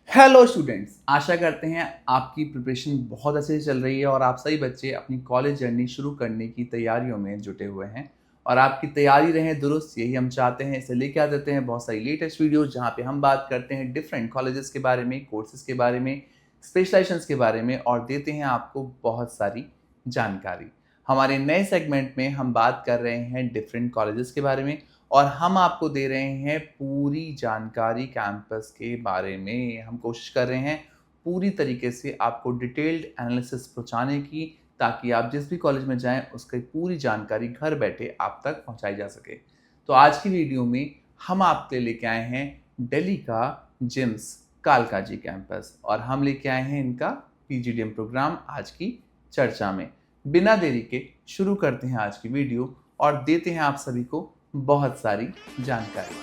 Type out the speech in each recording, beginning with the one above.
Hello students, आशा करते हैं आपकी प्रिपरेशन बहुत अच्छे से चल रही है और आप सभी बच्चे अपनी कॉलेज जर्नी शुरू करने की तैयारियों में जुटे हुए हैं और आपकी तैयारी रहे दुरुस्त, यही हम चाहते हैं। इसे लेके आ जाते हैं बहुत सारी लेटेस्ट वीडियोस जहां पे हम बात करते हैं डिफरेंट कॉलेजेस के बारे में, कोर्सेज के बारे में, स्पेशलाइजेशंस के बारे में और देते हैं आपको बहुत सारी जानकारी। हमारे नए सेगमेंट में हम बात कर रहे हैं डिफरेंट कॉलेजेस के बारे में और हम आपको दे रहे हैं पूरी जानकारी कैंपस के बारे में। हम कोशिश कर रहे हैं पूरी तरीके से आपको डिटेल्ड एनालिसिस पहुंचाने की, ताकि आप जिस भी कॉलेज में जाएं उसकी पूरी जानकारी घर बैठे आप तक पहुंचाई जा सके। तो आज की वीडियो में हम आपके लिए लेके आए हैं दिल्ली का जिम्स कालका जी कैंपस और हम लेके आए हैं इनका पीजीडीएम प्रोग्राम आज की चर्चा में। बिना देरी के शुरू करते हैं आज की वीडियो और देते हैं आप सभी को बहुत सारी जानकारी।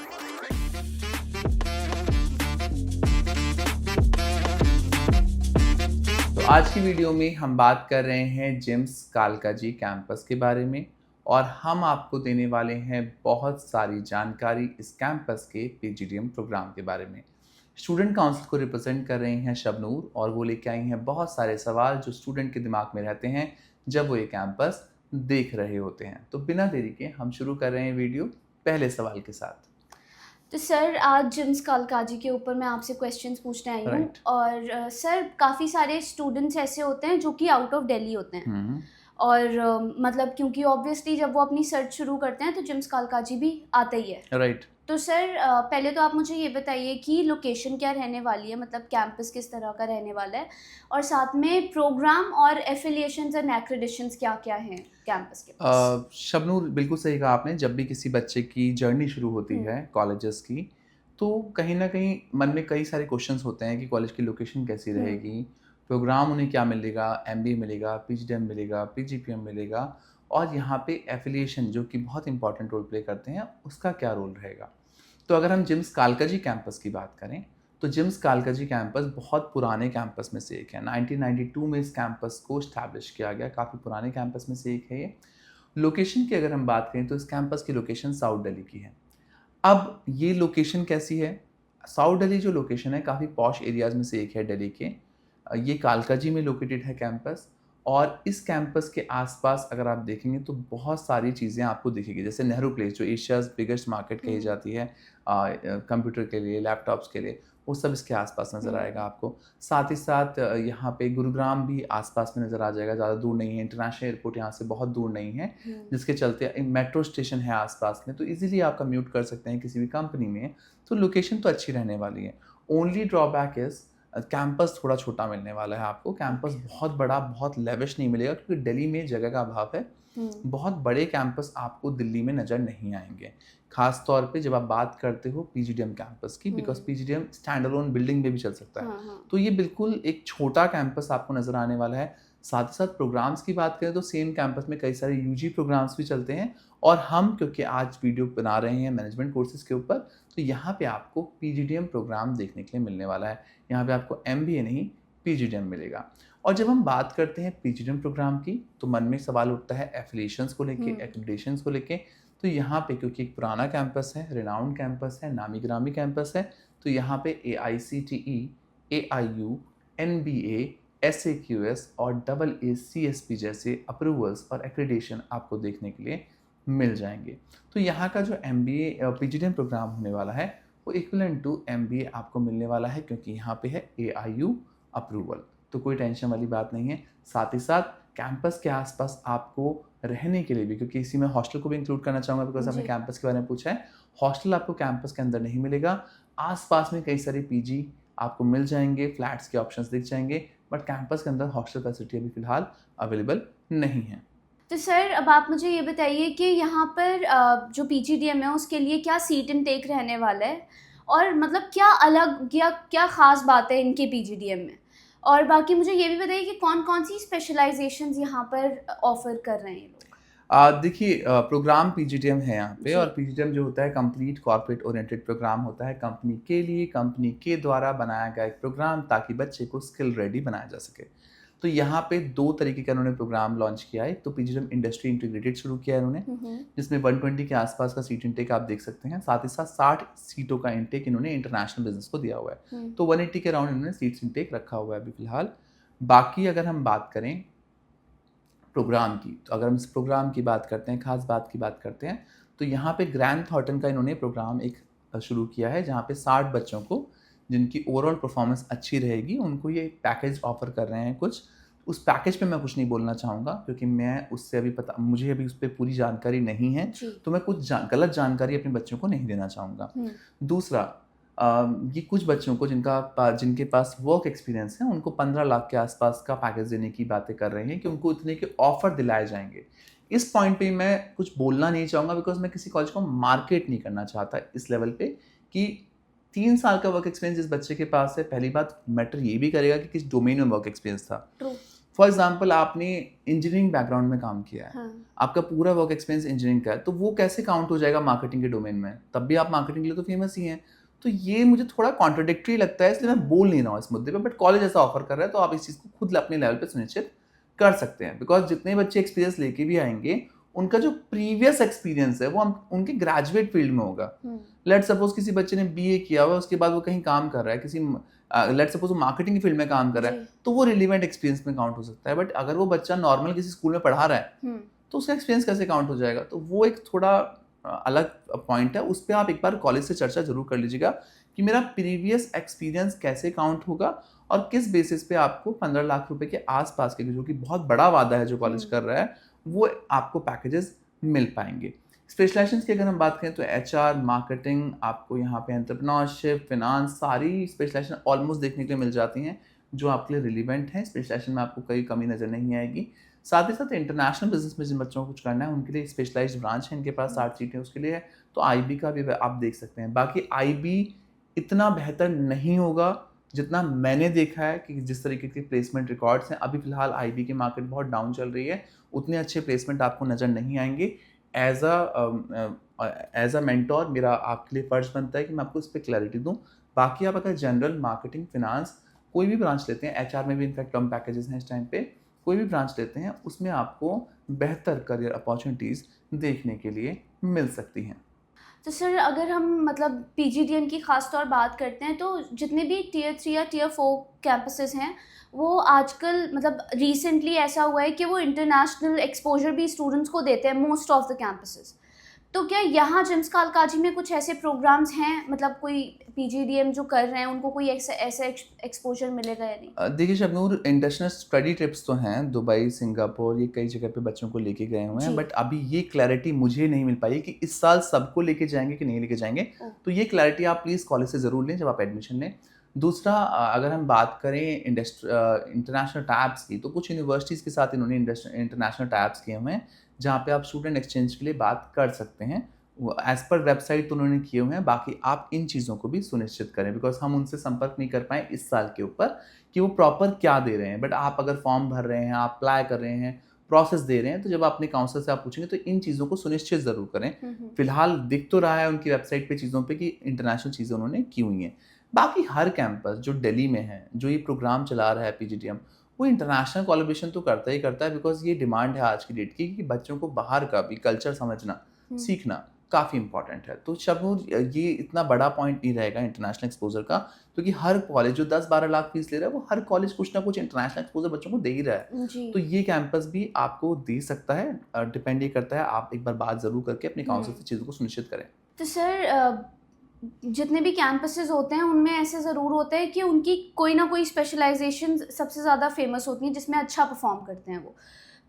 तो आज की वीडियो में हम बात कर रहे हैं जिम्स कालका जी कैंपस के बारे में और हम आपको देने वाले हैं बहुत सारी जानकारी इस कैंपस के पीजीडीएम प्रोग्राम के बारे में। स्टूडेंट काउंसिल को रिप्रेजेंट कर रही हैं शबनूर और वो लेके आई हैं बहुत सारे सवाल जो स्टूडेंट के दिमाग में रहते हैं जब वो ये कैंपस देख रहे होते हैं। तो बिना देरी के हम शुरू कर रहे हैं वीडियो पहले सवाल के साथ। तो सर आज जिम्स कालकाजी के ऊपर मैं आपसे क्वेश्चंस पूछने आई हूँ। Right. और सर काफ़ी सारे स्टूडेंट्स ऐसे होते हैं जो कि आउट ऑफ दिल्ली होते हैं। और मतलब क्योंकि ऑब्वियसली जब वो अपनी सर्च शुरू करते हैं तो जिम्स कालकाजी भी आता ही है। राइट। तो सर पहले तो आप मुझे ये बताइए कि लोकेशन क्या रहने वाली है, मतलब कैंपस किस तरह का रहने वाला है, और साथ में प्रोग्राम और एफिलिएशंस एंड एक्रेडिशंस क्या क्या हैं कैंपस के पास। शबनूर, बिल्कुल सही कहा आपने। जब भी किसी बच्चे की जर्नी शुरू होती है कॉलेजेस की, तो कहीं ना कहीं मन में कई सारे क्वेश्चंस होते हैं कि कॉलेज की लोकेशन कैसी रहेगी, प्रोग्राम उन्हें क्या मिलेगा, एमबीए मिलेगा, पीजीडीएम मिलेगा, पीजीपीएम मिलेगा, और यहाँ पे एफिलिएशन जो कि बहुत इंपॉर्टेंट रोल प्ले करते हैं उसका क्या रोल रहेगा। तो अगर हम जिम्स कालकाजी कैंपस की बात करें तो जिम्स कालकाजी कैंपस बहुत पुराने कैंपस में से एक है। 1992 में इस कैंपस को इस्टेब्लिश किया गया, काफ़ी पुराने कैंपस में से एक है ये। लोकेशन की अगर हम बात करें तो इस कैंपस की लोकेशन साउथ दिल्ली की है। अब ये लोकेशन कैसी है? साउथ दिल्ली जो लोकेशन है काफ़ी पॉश एरियाज़ में से एक है दिल्ली के। ये कालकाजी में लोकेटेड है कैंपस और इस कैंपस के आसपास अगर आप देखेंगे तो बहुत सारी चीज़ें आपको दिखेगी, जैसे नेहरू प्लेस जो एशियाज़ बिगेस्ट मार्केट कही जाती है कंप्यूटर के लिए, लैपटॉप्स के लिए, वो सब इसके आसपास नज़र आएगा आपको। साथ ही साथ यहाँ पे गुरुग्राम भी आसपास में नज़र आ जाएगा, ज़्यादा दूर नहीं है। इंटरनेशनल एयरपोर्ट यहाँ से बहुत दूर नहीं है, जिसके चलते मेट्रो स्टेशन है आसपास में, तो इजीली आप कम्यूट कर सकते हैं किसी भी कंपनी में। तो लोकेशन तो अच्छी रहने वाली है। ओनली ड्रॉबैक इज़ कैंपस थोड़ा छोटा मिलने वाला है आपको। कैंपस बहुत बड़ा, बहुत लेविश नहीं मिलेगा क्योंकि दिल्ली में जगह का अभाव है। बहुत बड़े कैंपस आपको दिल्ली में नज़र नहीं आएंगे, खास तौर पे जब आप बात करते हो पीजीडीएम कैंपस की, because PGDM stand alone building में भी चल सकता है। हाँ। तो ये बिल्कुल एक छोटा कैंपस आपको नज़र आने वाला है। साथ ही साथ प्रोग्राम्स की बात करें तो सेम कैंपस में कई सारे यूजी प्रोग्राम्स भी चलते हैं और हम क्योंकि आज वीडियो बना रहे हैं मैनेजमेंट कोर्सेज के ऊपर, तो यहाँ पे आपको पीजीडीएम प्रोग्राम देखने के लिए मिलने वाला है। यहाँ पे आपको एमबीए नहीं, पीजीडीएम मिलेगा। और जब हम बात करते हैं पीजीडीएम प्रोग्राम की तो मन में सवाल उठता है एफिलिएशंस को लेके, एक्रेडिटेशंस को लेके। तो यहाँ पे क्योंकि एक पुराना कैंपस है, रिनाउंड कैंपस है, नामी ग्रामी कैंपस है, तो यहाँ पे AICTE, AIU, NBA, SAQS और AACSP जैसे अप्रूवल्स और एक्रेडिटेशन आपको देखने के लिए मिल जाएंगे। तो यहाँ का जो MBA पीजीडीएम प्रोग्राम होने वाला है वो इक्विवेलेंट टू MBA आपको मिलने वाला है, क्योंकि यहाँ पे है AIU अप्रूवल। तो कोई टेंशन वाली बात नहीं है। साथ ही साथ कैंपस के आसपास आपको रहने के लिए भी, क्योंकि इसी में हॉस्टल को भी इंक्लूड करना चाहूँगा बिकॉज आपने कैंपस के बारे में पूछा है, हॉस्टल आपको कैंपस के अंदर नहीं मिलेगा। आसपास में कई सारे पीजी आपको मिल जाएंगे, फ्लैट्स के ऑप्शंस दिख जाएंगे, बट कैंपस के अंदर हॉस्टल फैसिलिटी अभी फिलहाल अवेलेबल नहीं है। तो सर अब आप मुझे ये बताइए कि यहाँ पर जो पीजीडीएम है उसके लिए क्या सीट इनटेक रहने वाला है, और मतलब क्या अलग या क्या ख़ास बात है इनके पीजीडीएम में, और बाकी मुझे ये भी बताइए कि कौन कौन सी स्पेशलाइजेशंस यहाँ पर ऑफर कर रहे हैं ये लोग। देखिए, प्रोग्राम पीजीडीएम है यहाँ पे, जी। और पीजीडीएम जो होता है कंप्लीट कॉर्पोरेट ओरिएंटेड प्रोग्राम होता है, कंपनी के लिए, कंपनी के द्वारा बनाया गया एक प्रोग्राम ताकि बच्चे को स्किल रेडी बनाया जा सके। तो यहाँ पे 2 तरीके का उन्होंने प्रोग्राम लॉन्च किया है। एक तो पीजीडीएम इंडस्ट्री इंटीग्रेटेड शुरू किया है उन्होंने, जिसमें 120 के आसपास का सीट इंटेक आप देख सकते हैं। साथ ही साथ 60 सीटों का इंटेक इन्होंने इंटरनेशनल बिजनेस को दिया हुआ है। तो 180 के अराउंड इन्होंने सीट्स इंटेक रखा हुआ है अभी फिलहाल। बाकी अगर हम बात करें प्रोग्राम की, तो अगर हम इस प्रोग्राम की बात करते हैं, खास बात की बात करते हैं, तो यहाँ पे ग्रैंड थॉर्टन का इन्होंने प्रोग्राम एक शुरू किया है, जहाँ पे 60 बच्चों को जिनकी ओवरऑल परफॉर्मेंस अच्छी रहेगी उनको ये पैकेज ऑफर कर रहे हैं कुछ। उस पैकेज पे मैं कुछ नहीं बोलना चाहूँगा क्योंकि मैं उससे अभी मुझे अभी उस पर पूरी जानकारी नहीं है, तो मैं कुछ गलत जानकारी अपने बच्चों को नहीं देना चाहूँगा। दूसरा, ये कुछ बच्चों को जिनके पास वर्क एक्सपीरियंस है उनको 15 लाख के आसपास का पैकेज देने की बातें कर रहे हैं कि उनको इतने के ऑफर दिलाए जाएंगे। इस पॉइंट पे मैं कुछ बोलना नहीं चाहूँगा बिकॉज मैं किसी कॉलेज को मार्केट नहीं करना चाहता इस लेवल पे कि 3 साल का वर्क एक्सपीरियंस जिस बच्चे के पास है, पहली बात मैटर ये भी करेगा कि किस डोमेन में वर्क एक्सपीरियंस था। फॉर एग्जाम्पल, आपने इंजीनियरिंग बैकग्राउंड में काम किया है, आपका पूरा वर्क एक्सपीरियंस इंजीनियरिंग का है, तो वो कैसे काउंट हो जाएगा मार्केटिंग के डोमेन में? तब भी आप मार्केटिंग के लिए तो फेमस ही हैं। तो ये मुझे थोड़ा कॉन्ट्रोडिक्टरी लगता है, इसलिए मैं बोल नहीं रहा हूँ इस मुद्दे पे। बट कॉलेज ऐसा ऑफर कर रहा है तो आप इस चीज़ को खुद अपने लेवल पे सुनिश्चित कर सकते हैं। बिकॉज जितने बच्चे एक्सपीरियंस लेके भी आएंगे उनका जो प्रीवियस एक्सपीरियंस है वो उनके ग्रेजुएट फील्ड में होगा। लेट सपोज किसी बच्चे ने बीए किया हुआ, उसके बाद वो कहीं काम कर रहा है, किसी लेट सपोज वो मार्केटिंग की फील्ड में काम कर रहा है, तो वो रिलेवेंट एक्सपीरियंस में काउंट हो सकता है। बट अगर वो बच्चा नॉर्मल किसी स्कूल में पढ़ा रहा है तो उसका एक्सपीरियंस कैसे काउंट हो जाएगा? तो वो एक थोड़ा अलग पॉइंट है, उस पर आप एक बार कॉलेज से चर्चा जरूर कर लीजिएगा कि मेरा प्रीवियस एक्सपीरियंस कैसे काउंट होगा और किस बेसिस पे आपको 15 लाख रुपए के आसपास के, जो कि बहुत बड़ा वादा है जो कॉलेज कर रहा है, वो आपको पैकेजेस मिल पाएंगे। स्पेशलाइजेशंस की अगर हम बात करें तो एचआर, मार्केटिंग, आपको यहाँ पे एंटरप्रेन्योरशिप, फिनांस, सारी स्पेशलाइजेशन ऑलमोस्ट देखने के लिए मिल जाती हैं जो आपके लिए रिलीवेंट है। स्पेशलाइजेशन में आपको कोई कमी नज़र नहीं आएगी। साथ ही साथ इंटरनेशनल बिजनेस में जिन बच्चों को कुछ करना है उनके लिए स्पेशलाइज्ड ब्रांच है, इनके पास 60 सीटें उसके लिए है, तो आईबी का भी आप देख सकते हैं। बाकी आईबी इतना बेहतर नहीं होगा जितना मैंने देखा है कि जिस तरीके के प्लेसमेंट रिकॉर्ड्स हैं, अभी फिलहाल आईबी की मार्केट बहुत डाउन चल रही है, उतने अच्छे प्लेसमेंट आपको नज़र नहीं आएंगे। एज अ मेंटोर मेरा आपके लिए फ़र्ज बनता है कि मैं आपको इस पर क्लैरिटी दूँ। बाकी आप अगर जनरल, मार्केटिंग, फिनांस कोई भी ब्रांच लेते हैं, एचआर में भी इनफैक्ट कम पैकेजेस हैं इस टाइम पे, कोई भी ब्रांच लेते हैं उसमें आपको बेहतर करियर अपॉर्चुनिटीज़ देखने के लिए मिल सकती हैं। तो सर, अगर हम मतलब पीजीडीएम की ख़ास तौर बात करते हैं तो जितने भी टियर 3 या टियर 4 कैंपसेस हैं वो आजकल मतलब रिसेंटली ऐसा हुआ है कि वो इंटरनेशनल एक्सपोजर भी स्टूडेंट्स को देते हैं मोस्ट ऑफ द कैंपसेस। तो क्या यहाँ जिम्स कालकाजी में कुछ ऐसे प्रोग्राम्स हैं, मतलब कोई पीजीडीएम जो कर रहे हैं उनको कोई ऐसा एक्सपोजर मिलेगा या नहीं? देखिए शबनूर, इंटरनेशनल स्टडी ट्रिप्स तो हैं, दुबई, सिंगापुर, ये कई जगह पे बच्चों को लेके गए हुए हैं। बट अभी ये क्लैरिटी मुझे नहीं मिल पाई कि इस साल सबको लेके जाएंगे कि नहीं लेके जाएंगे। तो ये क्लैरिटी आप प्लीज़ कॉलेज से ज़रूर लें जब आप एडमिशन लें। दूसरा, अगर हम बात करें इंटरनेशनल टैब्स की, तो कुछ यूनिवर्सिटीज़ के साथ इन्होंने इंटरनेशनल टैब्स किए हुए हैं जहाँ पे आप स्टूडेंट एक्सचेंज के लिए बात कर सकते हैं। एज पर वेबसाइट तो उन्होंने किए हुए हैं। बाकी आप इन चीज़ों को भी सुनिश्चित करें बिकॉज हम उनसे संपर्क नहीं कर पाए इस साल के ऊपर कि वो प्रॉपर क्या दे रहे हैं। बट आप अगर फॉर्म भर रहे हैं, आप अप्लाई कर रहे हैं, प्रोसेस दे रहे हैं, तो जब अपने काउंसलर से आप पूछेंगे तो इन चीज़ों को सुनिश्चित ज़रूर करें। फिलहाल दिख तो रहा है उनकी वेबसाइट पे चीज़ों पे कि इंटरनेशनल चीज़ें उन्होंने की हुई हैं। बाकी हर कैंपस जो दिल्ली में है, जो ये प्रोग्राम चला रहा है पीजीडीएम, वो इंटरनेशनल कोलैबोरेशन तो करता ही करता है बिकॉज ये डिमांड है आज की डेट की कि बच्चों को बाहर का भी कल्चर समझना, सीखना काफ़ी इंपॉर्टेंट है। तो शबनूर, ये इतना बड़ा पॉइंट नहीं रहेगा इंटरनेशनल एक्सपोजर का, क्योंकि हर कॉलेज जो 10-12 लाख फीस ले रहा है वो हर कॉलेज कुछ ना कुछ इंटरनेशनल एक्सपोजर बच्चों को दे ही रहा है। तो ये कैंपस भी आपको दे सकता है। डिपेंड ये करता है, आप एक बार बात ज़रूर करके अपने काउंसिल से चीज़ों को सुनिश्चित करें। तो सर, जितने भी कैंपसेस होते हैं उनमें ऐसे ज़रूर होता है कि उनकी कोई ना कोई स्पेशलाइजेशन सबसे ज़्यादा फेमस होती है जिसमें अच्छा परफॉर्म करते हैं वो।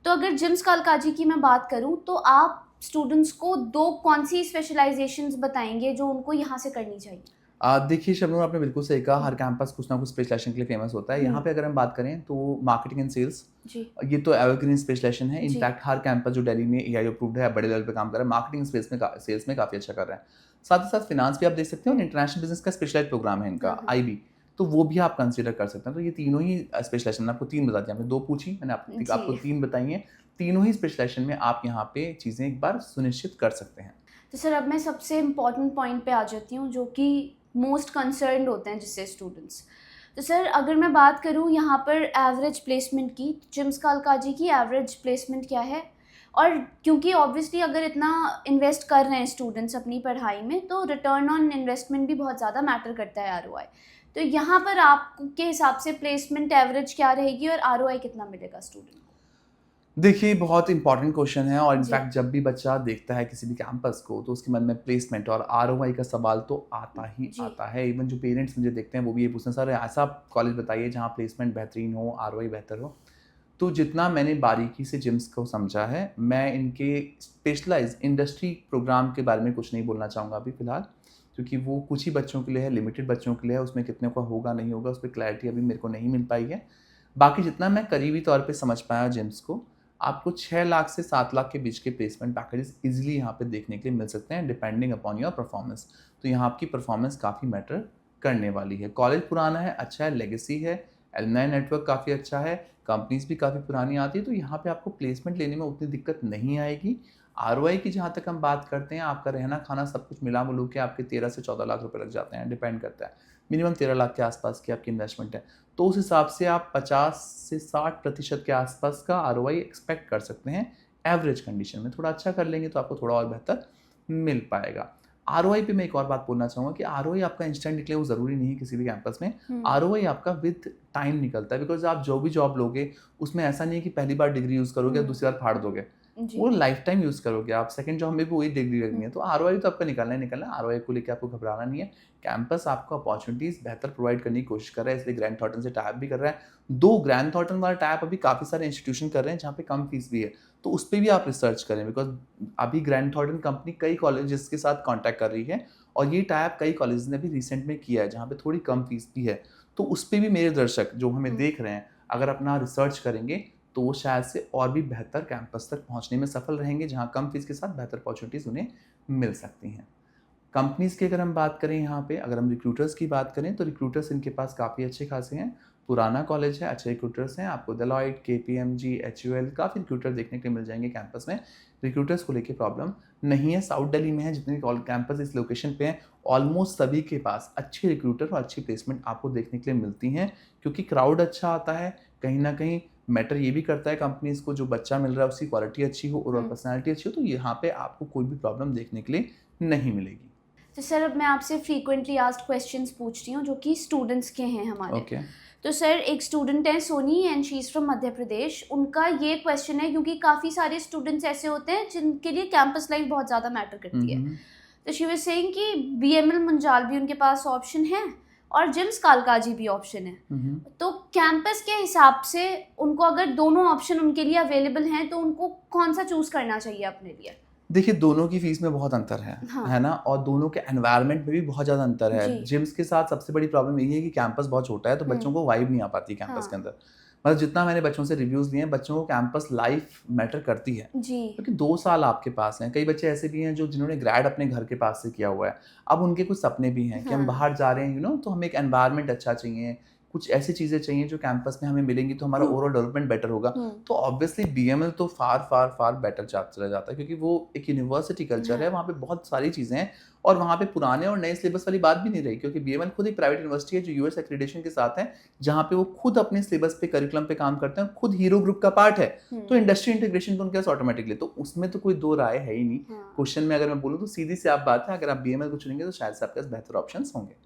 तो अगर जिम्स कालकाजी की मैं बात करूं तो आप स्टूडेंट्स को 2 कौन सी स्पेशलाइजेशंस बताएंगे जो उनको यहाँ से करनी चाहिए? देखिए शबनूर, आपने बिल्कुल सही कहा, हर कैंपस कुछ ना कुछ स्पेशलाइजेशन के लिए फेमस होता है। यहाँ पे अगर हम बात करें तो मार्केटिंग एंड सेल्स, ये तो एवरग्रीन स्पेशलाइजेशन है। इनफैक्ट हर कैंपस जो दिल्ली में एआई अप्रूव्ड है, बड़े लेवल पे काम कर रहा है, मार्केटिंग स्पेस में सेल्स में काफ़ी अच्छा कर रहा है। साथ ही साथ फिनांस भी आप देख सकते हो, इंटरनेशनल बिजनेस का स्पेशलाइज प्रोग्राम है इनका, आईबी, तो वो भी आप कंसिडर कर सकते हैं। तो ये तीनों ही स्पेशलाइजेशन, आपको 3 बता दिया, आपने 2 पूछी, मैंने आपको 3 बताई हैं। तीनों ही स्पेशलाइजेशन में आप यहाँ पे चीज़ें एक बार सुनिश्चित कर सकते हैं। तो सर, अब मैं सबसे इम्पॉर्टेंट पॉइंट पे आ जाती हूँ जो कि मोस्ट कंसर्न्ड होते हैं जिससे स्टूडेंट्स। तो सर अगर मैं बात करूँ यहाँ पर एवरेज प्लेसमेंट की, जिम्स कालकाजी की एवरेज प्लेसमेंट क्या है? और क्योंकि ऑब्वियसली अगर इतना इन्वेस्ट कर रहे हैं स्टूडेंट्स अपनी पढ़ाई में, तो रिटर्न ऑन इन्वेस्टमेंट भी बहुत ज़्यादा मैटर करता है, आरओआई। तो यहाँ पर आपके हिसाब से प्लेसमेंट एवरेज क्या रहेगी और आरओआई कितना मिलेगा स्टूडेंट को? देखिए, बहुत इंपॉर्टेंट क्वेश्चन है और जी। इनफैक्ट जब भी बच्चा देखता है किसी भी कैंपस को तो उसके मन में प्लेसमेंट और आरओआई का सवाल तो आता ही जी। आता है। इवन जो पेरेंट्स मुझे देखते हैं वो भी ये पूछते हैं, सर ऐसा कॉलेज बताइए जहाँ प्लेसमेंट बेहतरीन हो, आरओआई बेहतर हो। तो जितना मैंने बारीकी से जिम्स को समझा है, मैं इनके स्पेशलाइज इंडस्ट्री प्रोग्राम के बारे में कुछ नहीं बोलना चाहूँगा अभी फ़िलहाल, क्योंकि वो कुछ ही बच्चों के लिए है, लिमिटेड बच्चों के लिए है। उसमें कितने का होगा नहीं होगा उस पर क्लैरिटी अभी मेरे को नहीं मिल पाई है। बाकी जितना मैं करीबी तौर पे समझ पाया जिम्स को, आपको 6 लाख से 7 लाख के बीच के प्लेसमेंट पैकेजेस ईजिली यहाँ पे देखने के लिए मिल सकते हैं, डिपेंडिंग अपॉन योर परफॉर्मेंस। तो यहाँ आपकी परफॉर्मेंस काफ़ी मैटर करने वाली है। कॉलेज पुराना है, अच्छा है, लेगेसी है, एलुमनाई नेटवर्क काफ़ी अच्छा है, कंपनीज भी काफ़ी पुरानी आती है, तो यहाँ पे आपको प्लेसमेंट लेने में उतनी दिक्कत नहीं आएगी। आरओआई की जहाँ तक हम बात करते हैं, आपका रहना खाना सब कुछ मिला मिलू के आपके 13 से 14 लाख रुपए लग जाते हैं, डिपेंड करता है। मिनिमम 13 लाख के आसपास की आपकी इन्वेस्टमेंट है, तो उस हिसाब से आप 50 से 60% के आसपास का आरओआई एक्सपेक्ट कर सकते हैं। एवरेज कंडीशन में थोड़ा अच्छा कर लेंगे तो आपको थोड़ा और बेहतर मिल पाएगा। आरओआई पे मैं एक और बात बोलना चाहूँगा कि आरओआई आपका इंस्टेंट निकले वो ज़रूरी नहीं है किसी भी कैंपस में। आरओआई आपका विद टाइम निकलता है, बिकॉज आप जो भी जॉब लोगे उसमें ऐसा नहीं है कि पहली बार डिग्री यूज़ करोगे और दूसरी बार फाड़ दोगे, जी। वो लाइफ टाइम यूज़ करोगे आप। सेकंड जॉब में भी वही डिग्री लगनी है, तो आरओआई तो आपका निकलना ही निकलना है। आरओआई को लेकर आपको घबराना नहीं है। कैंपस आपको अपॉर्चुनिटीज़ बेहतर प्रोवाइड करने की कोशिश कर रहा है, इसलिए ग्रैंड थॉर्टन से टाइप भी कर रहा है। 2 ग्रैंड थॉर्टन वाला टाइप अभी काफ़ी सारे इंस्टीट्यूशन कर रहे हैं जहाँ पे कम फीस भी है, तो उस पर भी आप रिसर्च करें, बिकॉज अभी ग्रैंड थॉर्टन कंपनी कई कॉलेजेस के साथ कॉन्टैक्ट कर रही है और ये टाइप कई कॉलेज ने भी रिसेंट में किया है जहाँ पे थोड़ी कम फीस भी है। तो उस पर भी मेरे दर्शक जो हमें देख रहे हैं, अगर अपना रिसर्च करेंगे तो वो शायद से और भी बेहतर कैंपस तक पहुंचने में सफल रहेंगे, जहां कम फीस के साथ बेहतर अपॉर्चुनिटीज़ उन्हें मिल सकती हैं। कंपनीज़ की अगर हम बात करें यहाँ पे, अगर हम रिक्रूटर्स की बात करें तो रिक्रूटर्स इनके पास काफ़ी अच्छे खासे हैं। पुराना कॉलेज है, अच्छे रिक्रूटर्स हैं। आपको डेलॉयट, केपीएमजी, एचयूएल काफ़ी रिक्रूटर देखने के लिए मिल जाएंगे कैंपस में। रिक्रूटर्स को लेके प्रॉब्लम नहीं है। साउथ दिल्ली में है जितने भी कैंपस इस लोकेशन पे हैं, ऑलमोस्ट सभी के पास अच्छे रिक्रूटर और अच्छी प्लेसमेंट आपको देखने के लिए मिलती हैं, क्योंकि क्राउड अच्छा आता है। कहीं ना कहीं मैटर ये भी करता है कंपनीज को, जो बच्चा मिल रहा है उसकी क्वालिटी अच्छी हो और पर्सनैलिटी अच्छी हो, तो यहाँ पे आपको कोई भी प्रॉब्लम देखने के लिए नहीं मिलेगी। तो सर अब मैं आपसे फ्रीक्वेंटली आस्क्ड क्वेश्चंस पूछती हूँ जो कि स्टूडेंट्स के हैं हमारे। ओके। तो सर एक स्टूडेंट है Soni and she is from Madhya Pradesh. उनका ये क्वेश्चन है, क्योंकि काफ़ी सारे स्टूडेंट्स ऐसे होते हैं जिनके लिए कैंपस लाइफ बहुत ज़्यादा मैटर करती है। तो शी वाज सेइंग कि बीएमएल मंजाल भी उनके पास ऑप्शन है और जिम्स कालकाजी भी ऑप्शन है। तो कैंपस के हिसाब से उनको अगर दोनों ऑप्शन उनके लिए अवेलेबल हैं तो उनको कौन सा चूज़ करना चाहिए अपने लिए? देखिए, दोनों की फीस में बहुत अंतर है, हाँ। है ना, और दोनों के एनवायरनमेंट में भी बहुत ज़्यादा अंतर है। जी। जिम्स के साथ सबसे बड़ी प्रॉब्लम यही है कि कैंपस बहुत छोटा है, तो बच्चों को वाइब नहीं आ पाती कैंपस हाँ। के अंदर। मतलब जितना मैंने बच्चों से रिव्यूज़ लिए हैं, बच्चों को कैंपस लाइफ मैटर करती है, जी। क्योंकि 2 साल आपके पास हैं। कई बच्चे ऐसे भी हैं जो जिन्होंने ग्रेड अपने घर के पास से किया हुआ है। अब उनके कुछ सपने भी हैं कि हम हाँ। बाहर जा रहे हैं, तो हमें एक एनवायरनमेंट अच्छा चाहिए, कुछ ऐसी चीज़ें चाहिए जो कैंपस में हमें मिलेंगी तो हमारा ओवरऑल डेवलपमेंट बेटर होगा। तो ऑब्वियसली बीएमएल तो फार बेटर चला जाता है, क्योंकि वो एक यूनिवर्सिटी कल्चर है, वहाँ पे बहुत सारी चीज़ें हैं और वहाँ पे पुराने और नए सिलेबस वाली बात भी नहीं रही, क्योंकि बीएमएल खुद एक प्राइवेट यूनिवर्सिटी है जो यूएस एक्रेडिटेशन के साथ है, जहाँ पे वो खुद अपने सिलेबस पे, करिकुलम पे काम करते हैं, खुद हीरो ग्रुप का पार्ट है, तो इंडस्ट्री इंटीग्रेशन तो उनके पास ऑटोमेटिकली, तो उसमें तो कोई दो राय है ही नहीं। क्वेश्चन में अगर मैं बोलूँ तो सीधी सी आप बात है, अगर आप बीएमएल को चुनेंगे तो शायद से आपके पास बेहतर ऑप्शंस होंगे।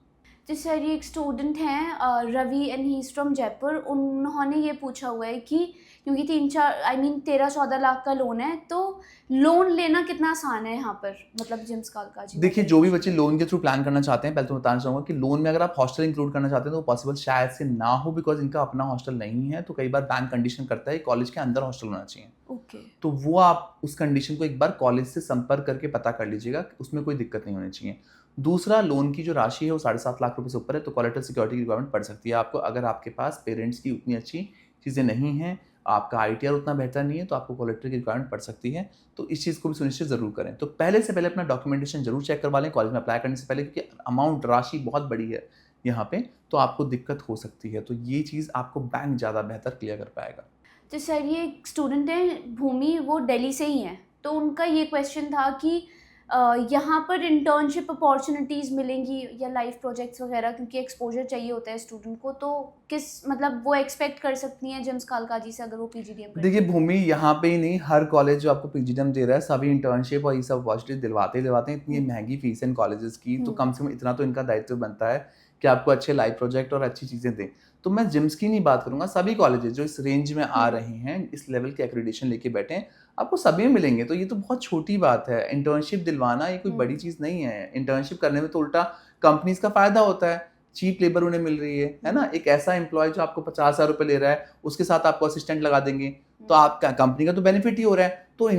जी सर, ये एक स्टूडेंट हैं Ravi and he is from Jaipur. उन्होंने ये पूछा हुआ है कि क्योंकि 13-14 लाख का लोन है, तो लोन लेना कितना आसान है यहाँ पर, मतलब जिम्स कालकाजी? देखिए, जो भी बच्चे लोन के थ्रू प्लान करना चाहते हैं, पहले तो बताना चाहूँगा कि लोन में अगर आप हॉस्टल इंक्लूड करना चाहते हैं तो पॉसिबल शायद से ना हो, बिकॉज इनका अपना हॉस्टल नहीं है। तो कई बार बैंक कंडीशन करता है कॉलेज के अंदर हॉस्टल होना चाहिए। ओके। तो वो आप उस कंडीशन को एक बार कॉलेज से संपर्क करके पता कर लीजिएगा, उसमें कोई दिक्कत नहीं होनी चाहिए। दूसरा, लोन की जो राशि है वो 7.5 लाख रुपए से ऊपर है, तो कोलेटरल सिक्योरिटी की रिक्वायरमेंट पड़ सकती है आपको। अगर आपके पास पेरेंट्स की उतनी अच्छी चीज़ें नहीं हैं, आपका आईटीआर उतना बेहतर नहीं है, तो आपको कोलेटरल की रिक्वायरमेंट पड़ सकती है। तो इस चीज़ को भी सुनिश्चित जरूर करें। तो पहले से पहले अपना डॉक्यूमेंटेशन जरूर चेक करवा लें कॉलेज में अप्लाई करने से पहले, क्योंकि अमाउंट राशि बहुत बड़ी है यहाँ पे, तो आपको दिक्कत हो सकती है। तो ये चीज़ आपको बैंक ज़्यादा बेहतर क्लियर कर पाएगा। तो सर ये एक स्टूडेंट है भूमि, वो दिल्ली से ही हैं। तो उनका ये क्वेश्चन था कि यहाँ पर इंटर्नशिप अपॉर्चुनिटीज़ मिलेंगी या लाइफ प्रोजेक्ट्स वगैरह, क्योंकि एक्सपोजर चाहिए होता है स्टूडेंट को, तो किस मतलब वो एक्सपेक्ट कर सकती हैं जिम्स कालकाजी से अगर वो पीजीडीएम करती देखिए हैं? भूमि, यहाँ पे ही नहीं, हर कॉलेज जो आपको पीजीडीएम दे रहा है सभी इंटर्नशिप और ये सब अपॉर्चुनिटी दिलवाते हैं। इतनी महंगी फीस है इन कॉलेजेस की, तो कम से कम इतना तो इनका दायित्व बनता है कि आपको अच्छे लाइव प्रोजेक्ट और अच्छी चीज़ें दें। तो मैं जिम्स की नहीं बात करूँगा, सभी कॉलेजेस जो इस रेंज में आ रहे हैं, इस लेवल के एक्रेडिटेशन लेके बैठे हैं, आपको सभी में मिलेंगे। तो ये तो बहुत छोटी बात है, इंटर्नशिप दिलवाना ये कोई बड़ी चीज़ नहीं है। इंटर्नशिप करने में तो उल्टा कंपनीज़ का फ़ायदा होता है, चीप लेबर उन्हें मिल रही है ना? एक ऐसा एम्प्लॉय जो आपको 50,000 रुपए ले रहा है, उसके साथ आपको असिस्टेंट लगा देंगे, तो आपका कंपनी का तो बेनिफिट ही हो रहा है। तो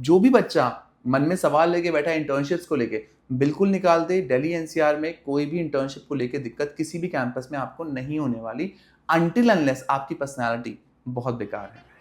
जो भी बच्चा मन में सवाल लेके बैठा है इंटर्नशिप्स को लेके, बिल्कुल निकाल दे। दिल्ली एनसीआर में कोई भी इंटर्नशिप को लेके दिक्कत किसी भी कैंपस में आपको नहीं होने वाली, अनटिल अनलेस आपकी पर्सनैलिटी बहुत बेकार है।